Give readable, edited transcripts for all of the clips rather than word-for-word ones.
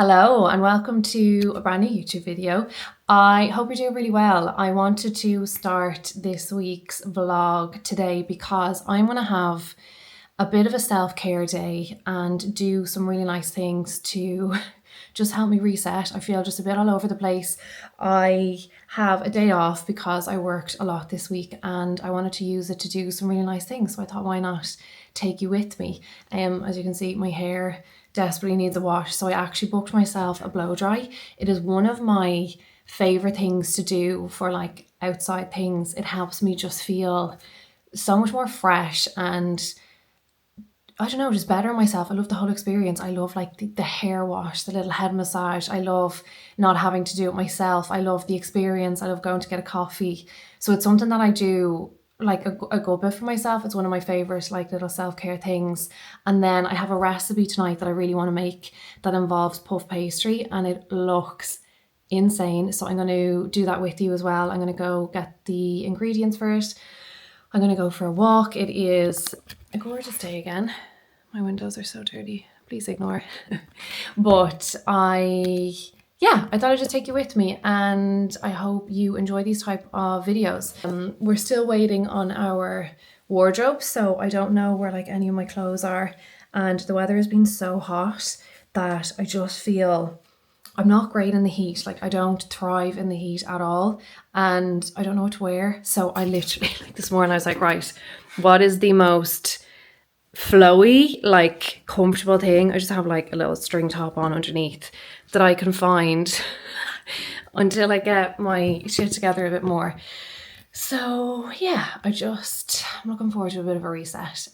Hello and welcome to a brand new YouTube video. I hope you're doing really well. I wanted to start this week's vlog today because I'm going to have a bit of a self-care day and do some really nice things to just help me reset. I feel just a bit all over the place. I have a day off because I worked a lot this week and I wanted to use it to do some really nice things. So I thought, why not take you with me? As you can see, my hair desperately needs a wash. So I actually booked myself a blow dry. It is one of my favorite things to do for like outside things. It helps me just feel so much more fresh and I don't know, just better myself. I love the whole experience. I love like the hair wash, the little head massage. I love not having to do it myself. I love the experience. I love going to get a coffee. So it's something that I do like a good bit for myself. It's one of my favorite like little self-care things. And then I have a recipe tonight that I really want to make that involves puff pastry and it looks insane. So I'm going to do that with you as well. I'm going to go get the ingredients for it. I'm going to go for a walk. It is a gorgeous day again. My windows are so dirty. Please ignore. But I thought I'd just take you with me and I hope you enjoy these type of videos. We're still waiting on our wardrobe, so I don't know where like any of my clothes are. And the weather has been so hot that I just feel I'm not great in the heat. Like I don't thrive in the heat at all and I don't know what to wear. So I literally like this morning I was like, right, what is the most flowy, like comfortable thing? I just have like a little string top on underneath that I can find until I get my shit together a bit more. So yeah, I'm looking forward to a bit of a reset.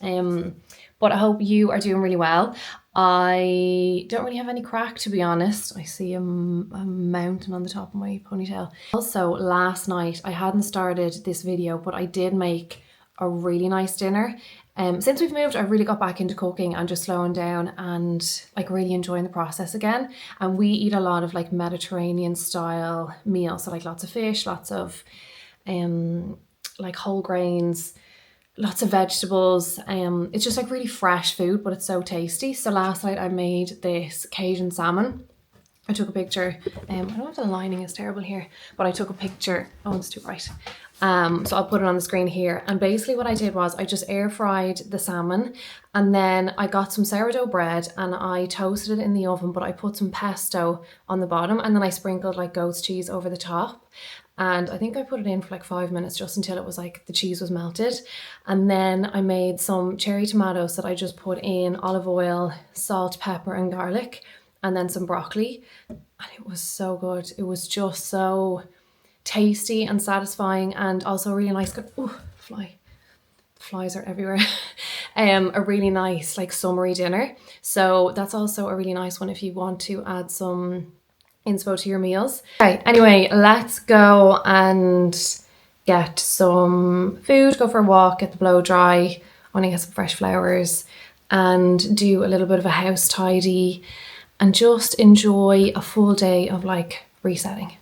But I hope you are doing really well. I don't really have any crack, to be honest. I see a mountain on the top of my ponytail. Also, last night, I hadn't started this video, but I did make a really nice dinner. Since we've moved, I've really got back into cooking and just slowing down and like really enjoying the process again. And we eat a lot of like Mediterranean style meals. So like lots of fish, lots of like whole grains, lots of vegetables. It's just like really fresh food, but it's so tasty. So last night I made this Cajun salmon. I took a picture. I don't know if the lining is terrible here, but I took a picture. Oh, it's too bright. So I'll put it on the screen here. And basically what I did was I just air fried the salmon and then I got some sourdough bread and I toasted it in the oven, but I put some pesto on the bottom and then I sprinkled like goat's cheese over the top. And I think I put it in for like 5 minutes just until it was like the cheese was melted. And then I made some cherry tomatoes that I just put in olive oil, salt, pepper and garlic, and then some broccoli. And it was so good. It was just so tasty and satisfying and also really nice. Oh, flies are everywhere. A really nice like summery dinner. So that's also a really nice one if you want to add some inspo to your meals. Okay, anyway, let's go and get some food, go for a walk, get the blow dry. I want to get some fresh flowers and do a little bit of a house tidy and just enjoy a full day of like resetting.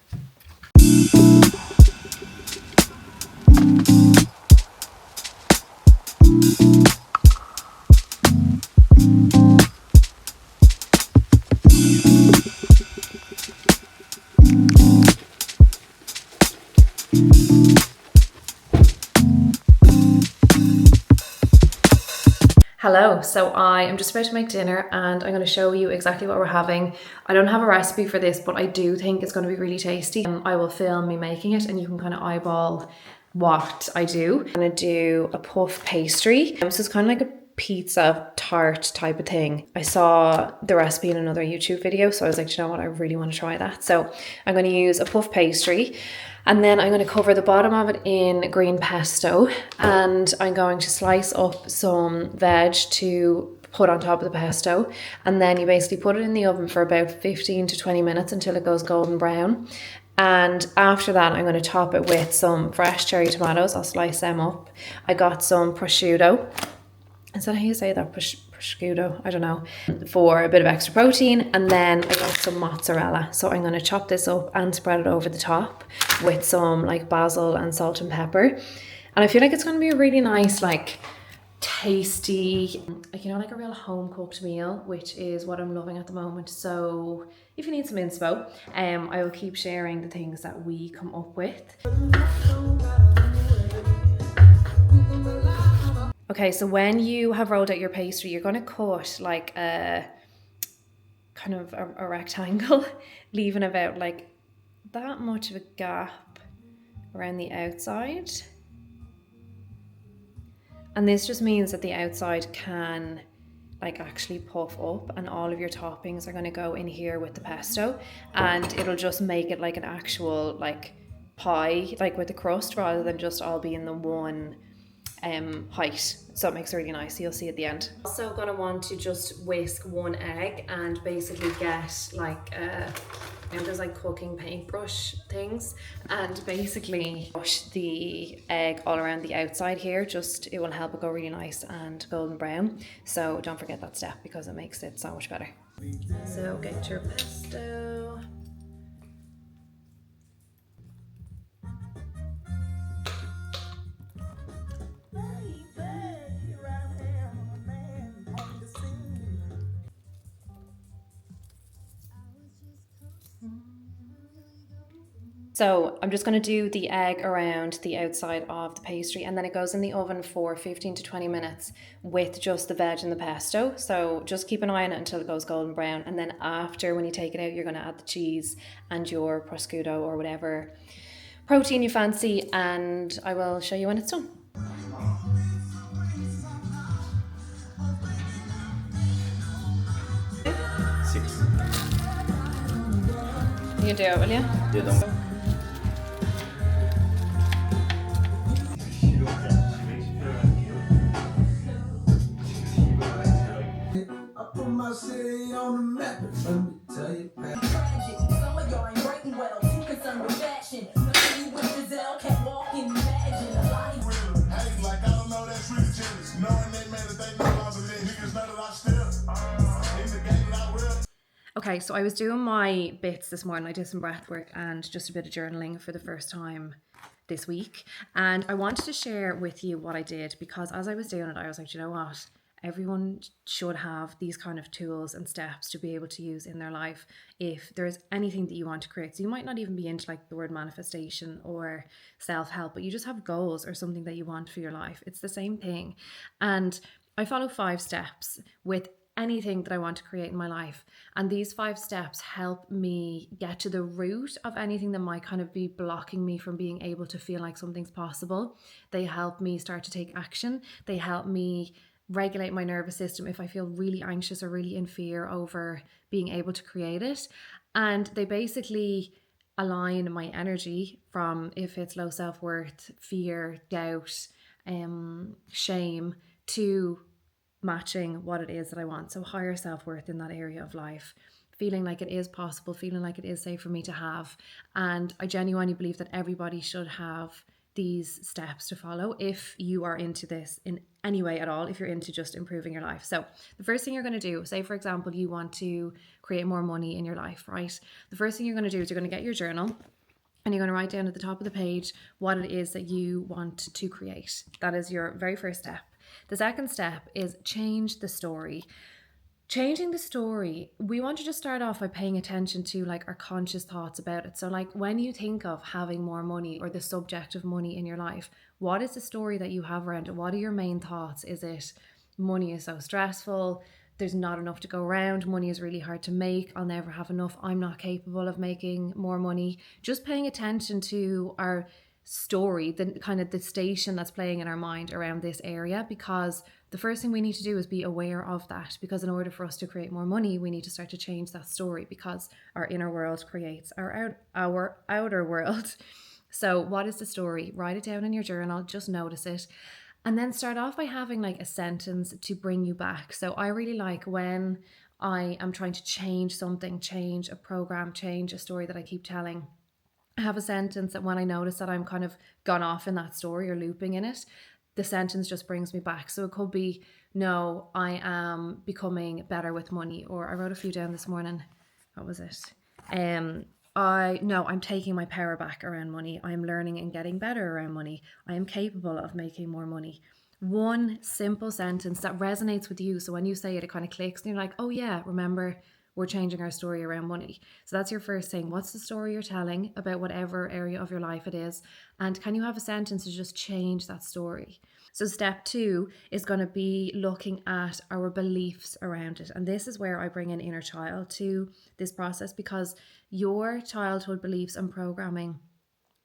Hello, so I am just about to make dinner and I'm going to show you exactly what we're having. I don't have a recipe for this, but I do think it's going to be really tasty. I will film me making it and you can kind of eyeball what I do. I'm going to do a puff pastry. So it's kind of like a pizza tart type of thing. I saw the recipe in another YouTube video, so I was like, you know what, I really want to try that. So I'm going to use a puff pastry. And then I'm going to cover the bottom of it in green pesto and I'm going to slice up some veg to put on top of the pesto. And then you basically put it in the oven for about 15 to 20 minutes until it goes golden brown. And after that, I'm going to top it with some fresh cherry tomatoes. I'll slice them up. I got some prosciutto. Is that how you say that? Prosciutto, I don't know, for a bit of extra protein. And then I got some mozzarella. So I'm going to chop this up and spread it over the top with some like basil and salt and pepper. And I feel like it's going to be a really nice like tasty, like, you know, like a real home cooked meal, which is what I'm loving at the moment. So if you need some inspo, I will keep sharing the things that we come up with. Okay, so when you have rolled out your pastry, you're going to cut like a kind of a rectangle, leaving about like that much of a gap around the outside. And this just means that the outside can like actually puff up, and all of your toppings are going to go in here with the pesto, and it'll just make it like an actual like pie, like with the crust, rather than just all being the one height. So it makes it really nice. You'll see at the end. Also gonna want to just whisk one egg and basically get like you know, there's like cooking paintbrush things, and basically brush the egg all around the outside here. Just, it will help it go really nice and golden brown. So don't forget that step because it makes it so much better. So get your pesto. So I'm just going to do the egg around the outside of the pastry, and then it goes in the oven for 15 to 20 minutes with just the veg and the pesto. So just keep an eye on it until it goes golden brown. And then after, when you take it out, you're going to add the cheese and your prosciutto or whatever protein you fancy, and I will show you when it's done. Six. You do it, will you? You don't. I put my city on the map. Let me tell you. Some of y'all ain't writing well, too concerned with fashion. None of you with Giselle can't walk and imagine. A lot of Hey, like I don't know, that's really jealous. Knowing they made it, they know I was a niggas know that I still in the game that I will. Okay, so I was doing my bits this morning. I did some breath work and just a bit of journaling for the first time this week. And I wanted to share with you what I did, because as I was doing it, I was like, you know what? Everyone should have these kind of tools and steps to be able to use in their life if there's anything that you want to create. So you might not even be into like the word manifestation or self-help, but you just have goals or something that you want for your life. It's the same thing. And I follow 5 steps with anything that I want to create in my life. And these 5 steps help me get to the root of anything that might kind of be blocking me from being able to feel like something's possible. They help me start to take action. They help me regulate my nervous system if I feel really anxious or really in fear over being able to create it. And they basically align my energy from, if it's low self-worth, fear, doubt, shame, to matching what it is that I want. So higher self-worth in that area of life, feeling like it is possible, feeling like it is safe for me to have. And I genuinely believe that everybody should have these steps to follow if you are into this in any way at all, if you're into just improving your life. So the first thing you're going to do, say for example, you want to create more money in your life, right? The first thing you're going to do is you're going to get your journal, and you're going to write down at the top of the page what it is that you want to create. That is your very first step. The second step is change the story. Changing the story, we want to just start off by paying attention to like our conscious thoughts about it. So like when you think of having more money or the subject of money in your life, what is the story that you have around it? What are your main thoughts? Is it money is so stressful, there's not enough to go around, money is really hard to make, I'll never have enough, I'm not capable of making more money? Just paying attention to our story, the kind of the station that's playing in our mind around this area, because the first thing we need to do is be aware of that, because in order for us to create more money, we need to start to change that story, because our inner world creates our outer world. So what is the story? Write it down in your journal, just notice it, and then start off by having like a sentence to bring you back. So I really like when I am trying to change something, change a program, change a story that I keep telling, I have a sentence that when I notice that I'm kind of gone off in that story or looping in it, the sentence just brings me back. So it could be, no, I am becoming better with money. Or I wrote a few down this morning. What was it? I'm taking my power back around money. I am learning and getting better around money. I am capable of making more money. One simple sentence that resonates with you. So when you say it, it kind of clicks and you're like, oh yeah, remember, we're changing our story around money. So that's your first thing. What's the story you're telling about whatever area of your life it is? And can you have a sentence to just change that story? So step 2 is going to be looking at our beliefs around it. And this is where I bring in inner child to this process, because your childhood beliefs and programming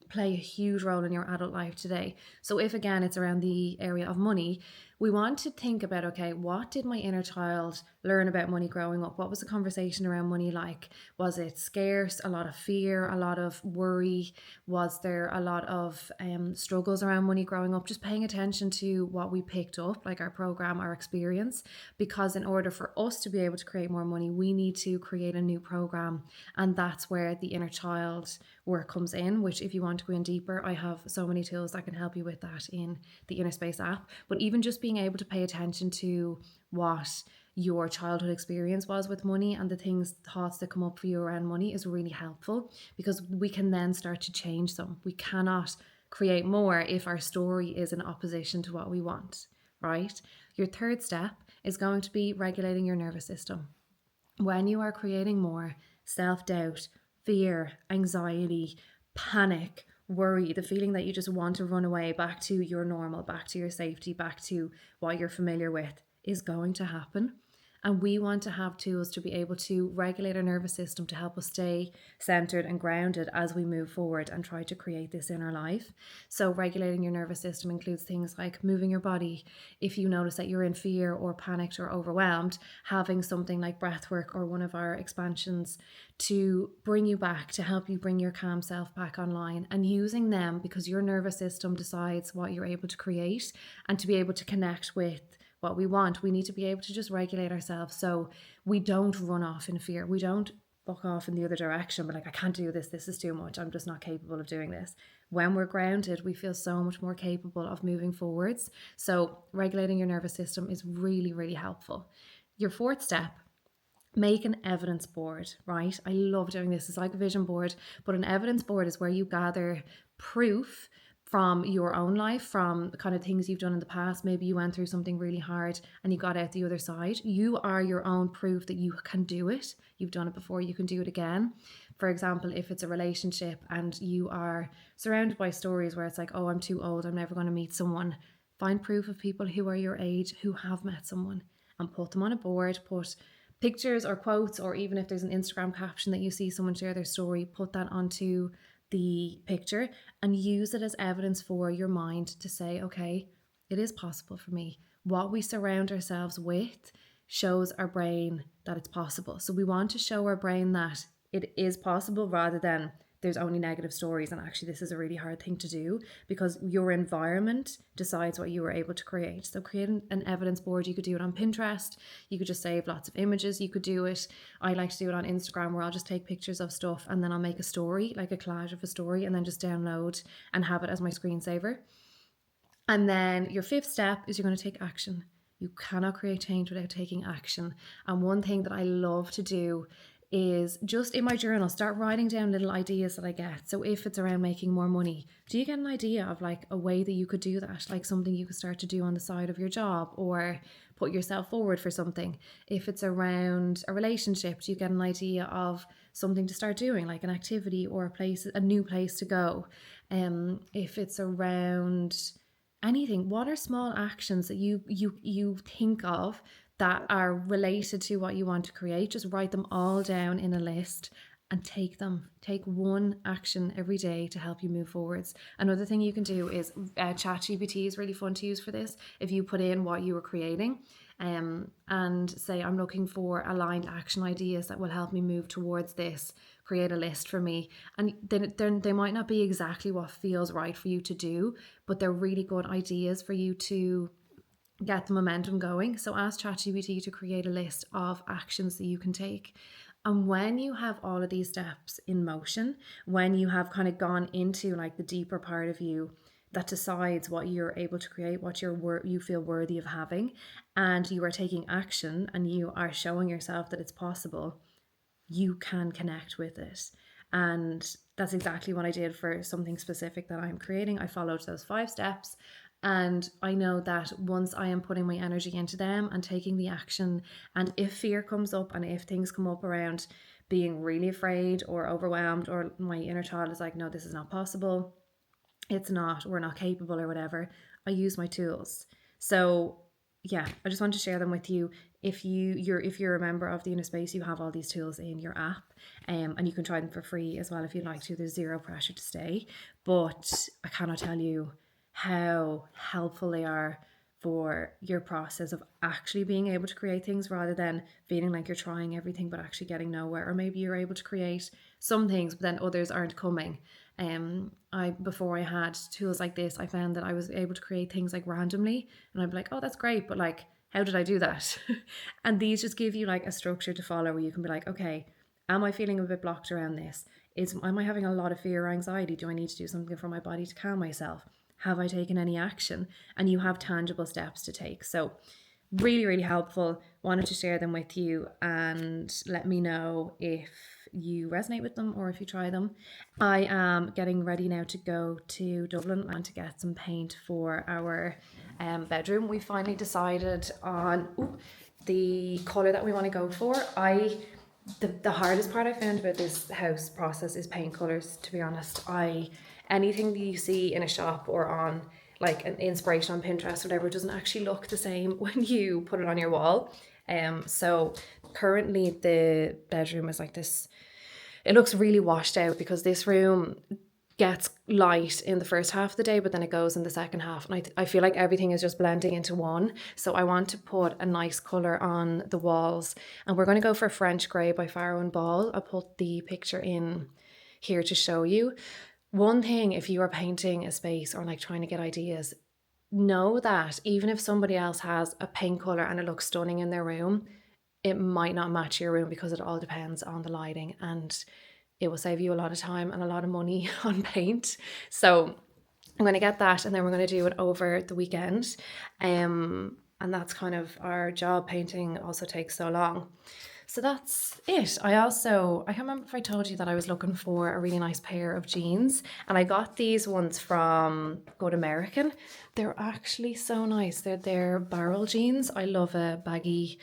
play a huge role in your adult life today. So if again it's around the area of money, we want to think about, okay, what did my inner child learn about money growing up? What was the conversation around money like? Was it scarce, a lot of fear, a lot of worry? Was there a lot of struggles around money growing up? Just paying attention to what we picked up, like our program, our experience, because in order for us to be able to create more money, we need to create a new program. And that's where the inner child work comes in, which if you want to go in deeper, I have so many tools that can help you with that in the Inner Space app. But even just being able to pay attention to what your childhood experience was with money and the thoughts that come up for you around money is really helpful, because we can then start to change them. We cannot create more if our story is in opposition to what we want, right? Your third step is going to be regulating your nervous system. When you are creating more self-doubt, fear, anxiety, panic, worry, the feeling that you just want to run away back to your normal, back to your safety, back to what you're familiar with, is going to happen. And we want to have tools to be able to regulate our nervous system to help us stay centered and grounded as we move forward and try to create this in our life. So regulating your nervous system includes things like moving your body. If you notice that you're in fear or panicked or overwhelmed, having something like breath work or one of our expansions to bring you back, to help you bring your calm self back online, and using them because your nervous system decides what you're able to create. And to be able to connect with what we want, we need to be able to just regulate ourselves so we don't run off in fear. We don't buck off in the other direction, but like, I can't do this. This is too much. I'm just not capable of doing this. When we're grounded, we feel so much more capable of moving forwards. So regulating your nervous system is really, really helpful. Your fourth step, make an evidence board, right? I love doing this. It's like a vision board, but an evidence board is where you gather proof from your own life, from the kind of things you've done in the past. Maybe you went through something really hard and you got out the other side. You are your own proof that you can do it. You've done it before, you can do it again. For example, if it's a relationship and you are surrounded by stories where it's like, oh, I'm too old, I'm never going to meet someone, find proof of people who are your age who have met someone and put them on a board, put pictures or quotes, or even if there's an Instagram caption that you see someone share their story, put that onto the picture and use it as evidence for your mind to say, okay, it is possible for me. What we surround ourselves with shows our brain that it's possible. So we want to show our brain that it is possible rather than there's only negative stories. And actually, this is a really hard thing to do because your environment decides what you are able to create. So create an evidence board. You could do it on Pinterest. You could just save lots of images. You could do it. I like to do it on Instagram, where I'll just take pictures of stuff and then I'll make a story, like a collage of a story, and then just download and have it as my screensaver. And then your fifth step is you're going to take action. You cannot create change without taking action. And one thing that I love to do is just in my journal, start writing down little ideas that I get. So if it's around making more money, do you get an idea of like a way that you could do that? Like something you could start to do on the side of your job, or put yourself forward for something. If it's around a relationship, do you get an idea of something to start doing, like an activity or a new place to go? If it's around anything, what are small actions that you think of that are related to what you want to create? Just write them all down in a list and take them. Take one action every day to help you move forwards. Another thing you can do is ChatGPT is really fun to use for this. If you put in what you were creating and say, I'm looking for aligned action ideas that will help me move towards this, create a list for me. And then they might not be exactly what feels right for you to do, but they're really good ideas for you to get the momentum going. So ask ChatGPT to create a list of actions that you can take. And when you have all of these steps in motion, when you have kind of gone into like the deeper part of you that decides what you're able to create, what you feel worthy of having, and you are taking action and you are showing yourself that it's possible, you can connect with it. And that's exactly what I did for something specific that I'm creating. I followed those 5 steps And I know that once I am putting my energy into them and taking the action, and if fear comes up and if things come up around being really afraid or overwhelmed, or my inner child is like, no, this is not possible, it's not, we're not capable or whatever, I use my tools. So yeah, I just want to share them with you. If you're a member of the Inner Space, you have all these tools in your app, and you can try them for free as well if you'd like to. There's zero pressure to stay, but I cannot tell you how helpful they are for your process of actually being able to create things, rather than feeling like you're trying everything but actually getting nowhere. Or maybe you're able to create some things but then others aren't coming. I before I had tools like this, I found that I was able to create things like randomly, and I'd be like, oh, that's great, but like, how did I do that? And these just give you like a structure to follow, where you can be like, okay, am I feeling a bit blocked around this? Am I having a lot of fear or anxiety? Do I need to do something for my body to calm myself? Have I taken any action? And you have tangible steps to take. So really, really helpful. Wanted to share them with you, and let me know if you resonate with them or if you try them. I am getting ready now to go to Dublin and to get some paint for our bedroom. We finally decided on the colour that we want to go for. The hardest part I found about this house process is paint colours, to be honest. Anything that you see in a shop or on like an inspiration on Pinterest or whatever doesn't actually look the same when you put it on your wall. So currently the bedroom is like this. It looks really washed out because this room gets light in the first half of the day, but then it goes in the second half. And I feel like everything is just blending into one. So I want to put a nice colour on the walls. And we're going to go for French Grey by Farrow and Ball. I'll put the picture in here to show you. One thing, if you are painting a space or like trying to get ideas, know that even if somebody else has a paint colour and it looks stunning in their room, it might not match your room because it all depends on the lighting, and it will save you a lot of time and a lot of money on paint. So I'm going to get that, and then we're going to do it over the weekend. And that's kind of our job. Painting also takes so long. So that's it. I can't remember if I told you that I was looking for a really nice pair of jeans, and I got these ones from Good American. They're actually so nice. They're barrel jeans. I love a baggy,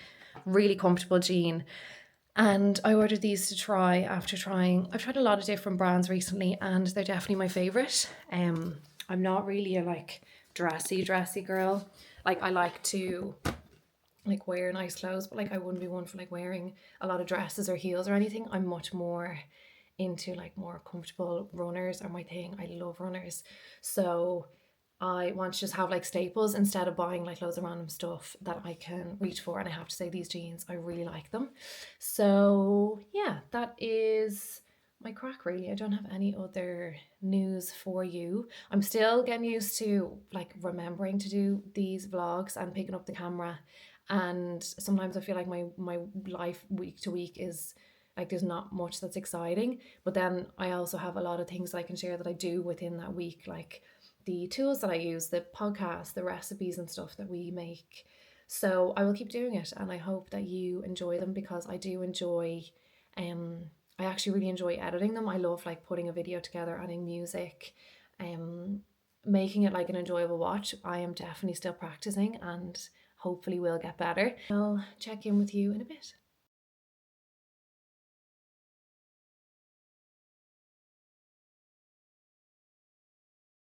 really comfortable jean. And I ordered these to try after trying. I've tried a lot of different brands recently, and they're definitely my favorite. I'm not really a like dressy girl. Like, I like to like wear nice clothes, but like I wouldn't be one for like wearing a lot of dresses or heels or anything. I'm much more into like more comfortable. Runners are my thing. I love runners. So I want to just have like staples instead of buying like loads of random stuff that I can reach for. And I have to say, these jeans, I really like them. So yeah, that is my crack really. I don't have any other news for you. I'm still getting used to like remembering to do these vlogs and picking up the camera. And sometimes I feel like my life week to week is like there's not much that's exciting. But then I also have a lot of things that I can share that I do within that week, like the tools that I use, the podcast, the recipes and stuff that we make. So I will keep doing it, and I hope that you enjoy them, because I do enjoy I actually really enjoy editing them. I love like putting a video together, adding music, making it like an enjoyable watch. I am definitely still practicing and hopefully will get better. I'll check in with you in a bit.